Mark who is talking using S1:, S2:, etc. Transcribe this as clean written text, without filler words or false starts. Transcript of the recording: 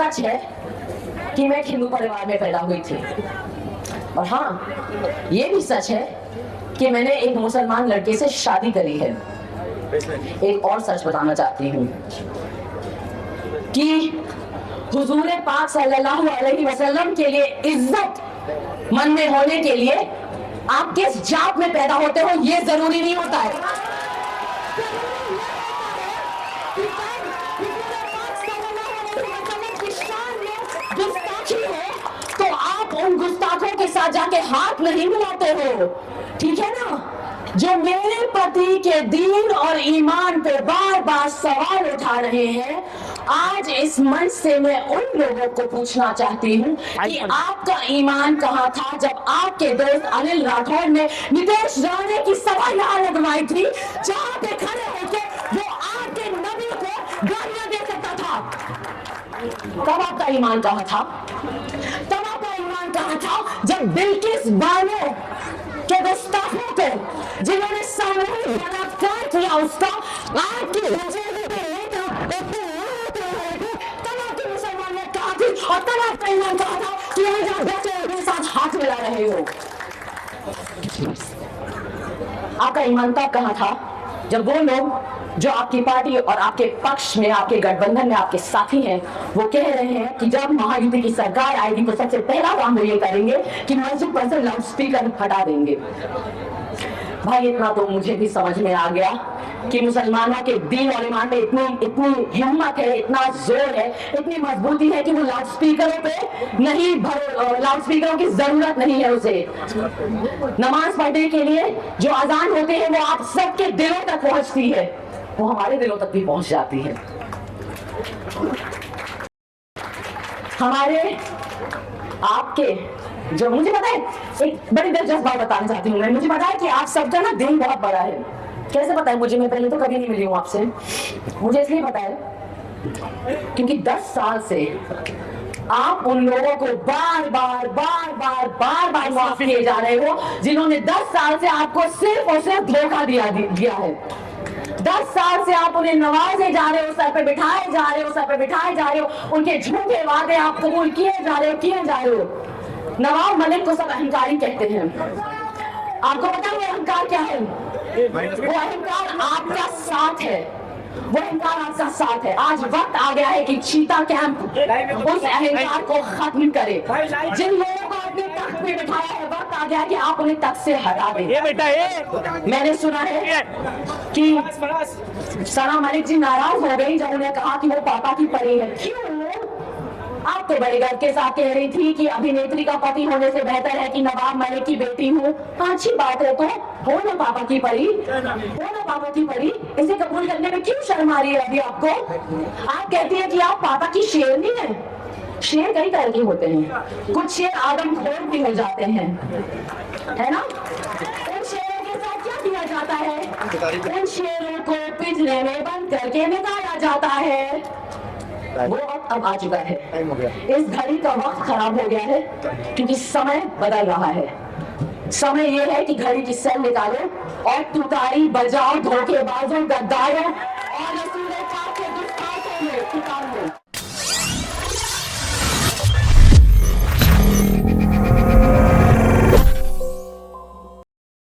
S1: सच है कि मैं एक हिंदू परिवार में पैदा हुई थी, और हाँ ये भी सच है कि मैंने एक मुसलमान लड़के से शादी करी है। एक और सच बताना चाहती हूँ कि हुजूर पाक सल्लल्लाहु अलैहि वसल्लम के लिए इज्जत मन में होने के लिए आप किस जात में पैदा होते हो ये जरूरी नहीं होता है। तो आप उन गुस्ताखों के साथ जाके हाथ नहीं मिलाते हो, ठीक है ना? जो मेरे पति के दीन और ईमान पे बार बार सवाल उठा रहे हैं, आज इस मंच से मैं उन लोगों को पूछना चाहती हूँ कि आपका ईमान कहाँ था जब आपके दोस्त अनिल राठौर ने नितेश राणे की सभा यहाँ लगवाई थी, जहाँ पे खड़े होकर वो आपके नबी को गालियां दे सकता था। तब आपका ईमान कहाँ था? तब आपका ईमान कहाँ था जब बिल्किस बानो के गुस्ताखों को, जिन्होंने सामूहिक बलात्कार किया, उसका आपकी तब आपके मुसलमान ने कहा थी, और तब आपका ईमान कहा था कि आप बैठे उनके साथ हाथ मिला रहे हो। आपका ईमान तब कहाँ था जब वो लोग जो आपकी पार्टी और आपके पक्ष में, आपके गठबंधन में आपके साथी हैं, वो कह रहे हैं कि जब महायुति की सरकार आएगी तो सबसे पहला काम वो ये करेंगे कि मस्जिद पर से लाउड स्पीकर हटा देंगे। भाई इतना तो मुझे भी समझ में आ गया कि मुसलमानों के दीन और ईमान में इतनी हिम्मत है, इतना जोर है, इतनी मजबूती है कि वो लाउड स्पीकरों पे नहीं, लाउड स्पीकरों की जरूरत नहीं है उसे। नमाज पढ़ने के लिए जो अजान होते हैं वो आप सबके दिलों तक पहुंचती है, वो हमारे दिलों तक भी पहुंच जाती है। हमारे आपके जो, मुझे पता है, एक बड़ी दिलचस्प बात बताना चाहती हूँ मैं। मुझे पता है कि आप सबका ना दिल बहुत बड़ा है। कैसे पता है मुझे? मैं पहले तो कभी नहीं मिली हूँ आपसे। मुझे इसलिए पता है क्योंकि 10 साल से आप उन लोगों को बार बार माफ किए जा रहे हो जिन्होंने 10 साल से आपको सिर्फ और सिर्फ धोखा दिया है। 10 साल से आप उन्हें नवाजे जा रहे हो, सर पे बिठाए जा रहे हो, उनके झूठे वादे आप कबूल किए जा रहे हो। नवाब मलिक को सब अहंकारी कहते हैं। आपको पता है वो अहंकार क्या है? वो अहंकार आपका साथ है, वो अहंकार आपका साथ है। आज वक्त आ गया है कि चीता कैंप उस अहंकार को खत्म करे। जिन लोगों को अपने तख्त पे बिठाया है, वक्त आ गया है कि आप उन्हें तख्त से हटा दें। मैंने सुना है कि सना मलिक जी नाराज हो गई जब उन्हें कहा कि वो पापा की परी है। क्यों? आप तो बड़े गर्व के साथ कह रही थी कि अभिनेत्री का पति होने से बेहतर है कि नवाब मलिक की बेटी हूँ। अच्छी बात है, तो हो ना पापा की परी, इसे कबूल करने में क्यों शर्म आ रही है अभी आपको? आप कहती है कि आप पापा की शेरनी है। शेर कई तरह के होते हैं, कुछ शेर आदमखोर भी हो जाते हैं, है ना? उन शेरों के साथ क्या किया जाता है? उन शेरों को पिंजरे में बंद करके निकाला जाता है। वो वक्त अब आ चुका है। इस घड़ी का वक्त खराब हो गया है क्योंकि समय बदल रहा है। समय ये है कि घड़ी की सेल निकालो और तुतारी बजाओ, धोखेबाजों, गद्दारों